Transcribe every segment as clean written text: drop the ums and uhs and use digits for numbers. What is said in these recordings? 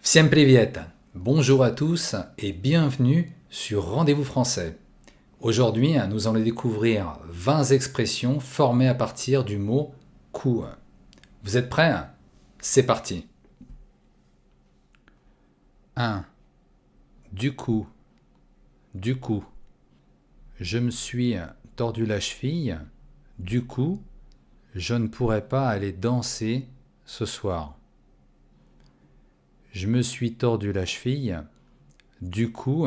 Всем привет! Bonjour à tous et bienvenue sur Rendez-vous français. Aujourd'hui, nous allons découvrir 20 expressions formées à partir du mot coup. Vous êtes prêts? C'est parti! 1. Du coup. Du coup. Je me suis tordu la cheville. Du coup, je ne pourrai pas aller danser ce soir. Je me suis tordu la cheville. Du coup,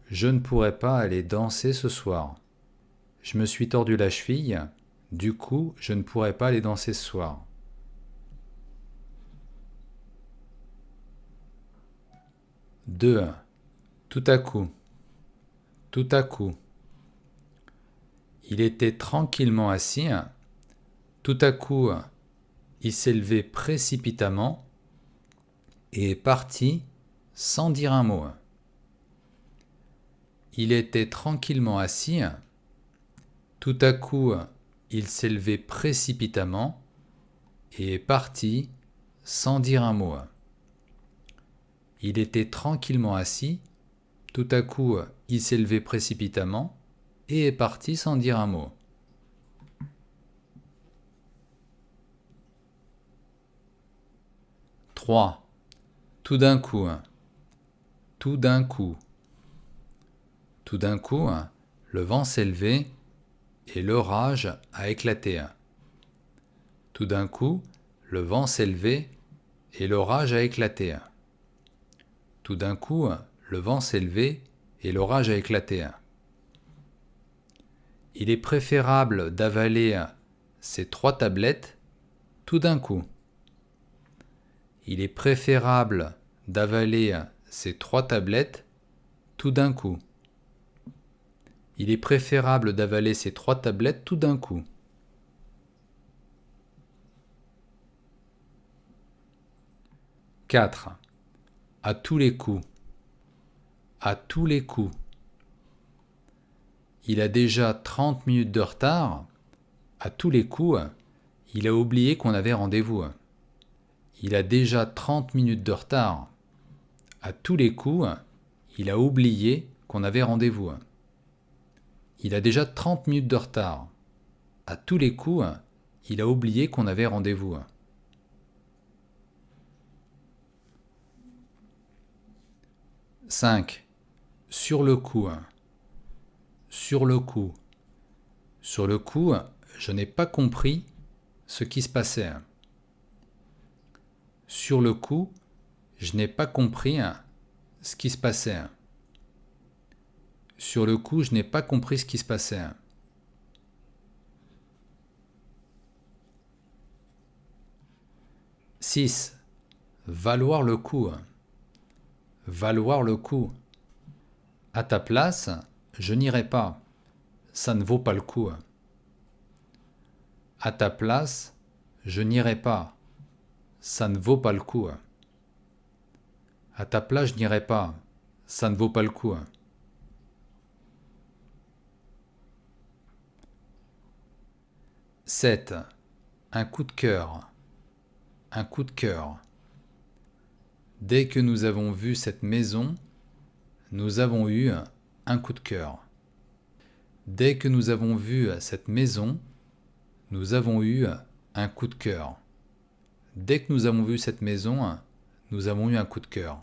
je ne pourrai pas aller danser ce soir. Je me suis tordu la cheville. Du coup, je ne pourrai pas aller danser ce soir. 2. Tout à coup. Tout à coup. Il était tranquillement assis. Tout à coup, il s'est levé précipitamment et est parti sans dire un mot. Il était tranquillement assis. Tout à coup, il s'est levé précipitamment et est parti sans dire un mot. Il était tranquillement assis. Tout à coup, il s'est levé précipitamment et est parti sans dire un mot. 3. Tout d'un coup. Tout d'un coup. Tout d'un coup, le vent s'est levé et l'orage a éclaté. Tout d'un coup, le vent s'est levé et l'orage a éclaté. Tout d'un coup, le vent s'est levé et l'orage a éclaté. Il est préférable d'avaler ces 3 tablettes tout d'un coup. Il est préférable d'avaler ces 3 tablettes tout d'un coup. Il est préférable d'avaler ces 3 tablettes tout d'un coup. 4. À tous les coups. À tous les coups. Il a déjà 30 minutes de retard. À tous les coups, il a oublié qu'on avait rendez-vous. Il a déjà 30 minutes de retard. À tous les coups, il a oublié qu'on avait rendez-vous. Il a déjà 30 minutes de retard. À tous les coups, il a oublié qu'on avait rendez-vous. 5. Sur le coup. Sur le coup. Sur le coup, je n'ai pas compris ce qui se passait. Sur le coup, je n'ai pas compris ce qui se passait. Sur le coup, je n'ai pas compris ce qui se passait. 6. Valoir le coup. Valoir le coup. À ta place, je n'irai pas. Ça ne vaut pas le coup. À ta place, je n'irai pas. Ça ne vaut pas le coup. À ta place, je n'irai pas. Ça ne vaut pas le coup. 7. Un coup de cœur. Un coup de cœur. Dès que nous avons vu cette maison, nous avons eu un coup de cœur. Dès que nous avons vu cette maison, nous avons eu un coup de cœur. Dès que nous avons vu cette maison, nous avons eu un coup de cœur.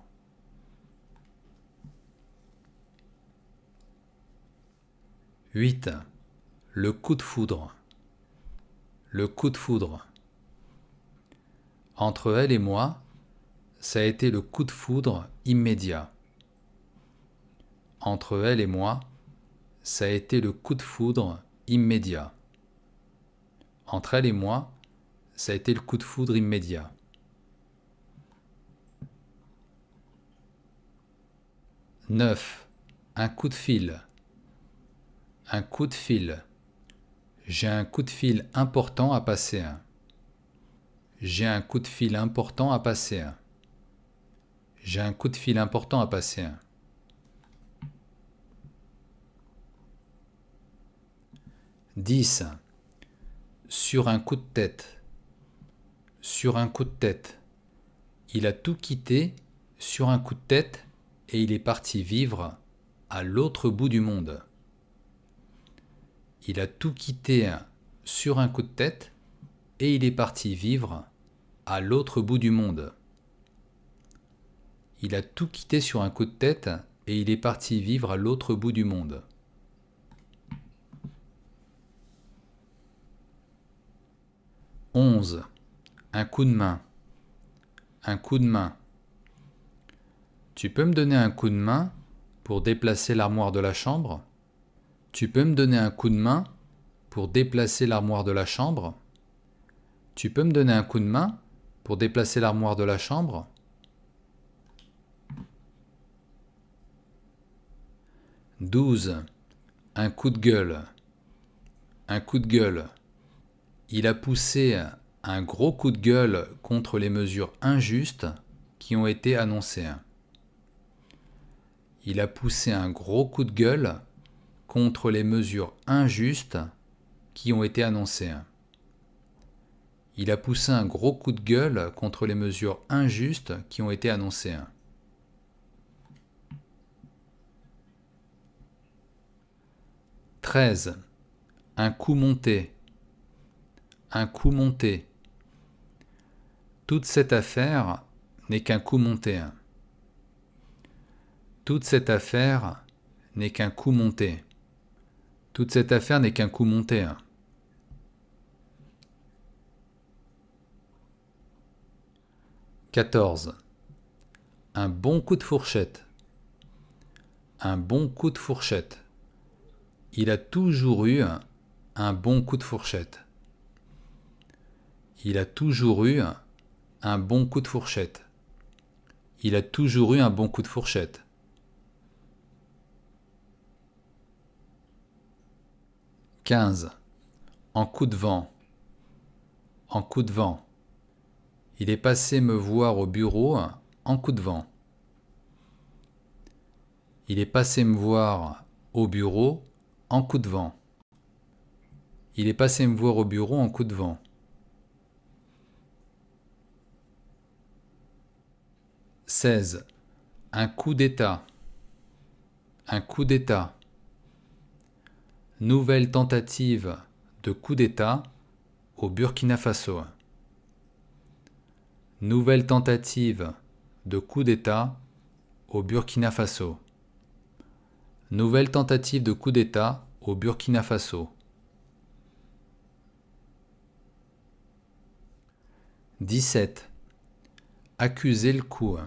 8. Le coup de foudre. Le coup de foudre. Entre elle et moi, ça a été le coup de foudre immédiat. Entre elle et moi, ça a été le coup de foudre immédiat. Entre elle et moi, ça a été le coup de foudre immédiat. 9. Un coup de fil. Un coup de fil. J'ai un coup de fil important à passer. J'ai un coup de fil important à passer. J'ai un coup de fil important à passer. 10. Sur un coup de tête. Sur un coup de tête. Il a tout quitté sur un coup de tête et il est parti vivre à l'autre bout du monde. Il a tout quitté sur un coup de tête et il est parti vivre à l'autre bout du monde. Il a tout quitté sur un coup de tête et il est parti vivre à l'autre bout du monde. 11. Un coup de main. Un coup de main. Tu peux me donner un coup de main pour déplacer l'armoire de la chambre? Tu peux me donner un coup de main pour déplacer l'armoire de la chambre? Tu peux me donner un coup de main pour déplacer l'armoire de la chambre? 12. Un coup de gueule. Un coup de gueule. Il a poussé un gros coup de gueule contre les mesures injustes qui ont été annoncées. Il a poussé un gros coup de gueule contre les mesures injustes qui ont été annoncées. Il a poussé un gros coup de gueule contre les mesures injustes qui ont été annoncées. 13. Un coup monté. Un coup monté. Toute cette affaire n'est qu'un coup monté. Toute cette affaire n'est qu'un coup monté. Toute cette affaire n'est qu'un coup monté. 14. Un bon coup de fourchette. Un bon coup de fourchette. Il a toujours eu un bon coup de fourchette. Il a toujours eu un bon coup de fourchette. Il a toujours eu un bon coup de fourchette. 15. En coup de vent. En coup de vent. Il est passé me voir au bureau en coup de vent. Il est passé me voir au bureau en coup de vent. Il est passé me voir au bureau en coup de vent. 16. Un coup d'état. Un coup d'état. Nouvelle tentative de coup d'état au Burkina Faso. Nouvelle tentative de coup d'état au Burkina Faso. Nouvelle tentative de coup d'état au Burkina Faso. 17. Accuser le coup.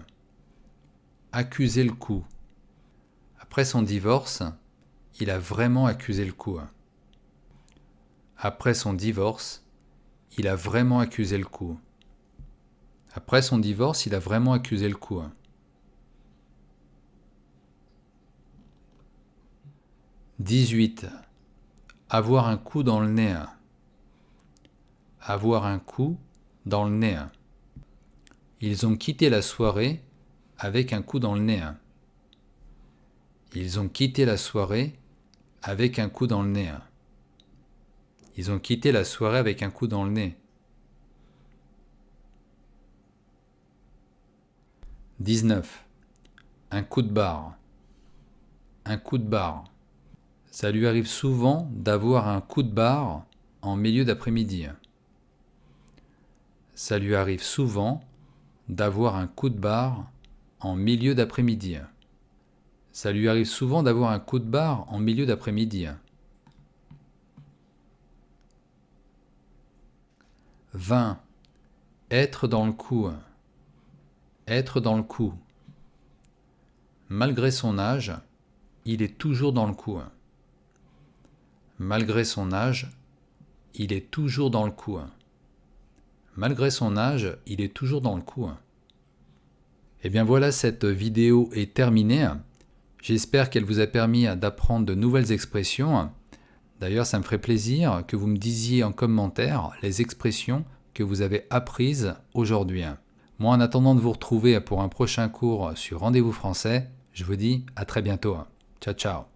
Accuser le coup. Après son divorce, il a vraiment accusé le coup. Après son divorce, il a vraiment accusé le coup. Après son divorce, il a vraiment accusé le coup. 18. Avoir un coup dans le nez. Avoir un coup dans le nez. Ils ont quitté la soirée avec un coup dans le nez. Ils ont quitté la soirée avec un coup dans le nez. Ils ont quitté la soirée avec un coup dans le nez. 19. Un coup de barre. Un coup de barre. Ça lui arrive souvent d'avoir un coup de barre en milieu d'après-midi. Ça lui arrive souvent d'avoir un coup de barre en milieu d'après-midi. Ça lui arrive souvent d'avoir un coup de barre en milieu d'après-midi. 20. Être dans le coup. Être dans le coup. Malgré son âge, il est toujours dans le coup. Malgré son âge, il est toujours dans le coup. Malgré son âge, il est toujours dans le coup. Et bien voilà, cette vidéo est terminée. J'espère qu'elle vous a permis d'apprendre de nouvelles expressions. D'ailleurs, ça me ferait plaisir que vous me disiez en commentaire les expressions que vous avez apprises aujourd'hui. Moi, en attendant de vous retrouver pour un prochain cours sur Rendez-vous Français, je vous dis à très bientôt. Ciao, ciao.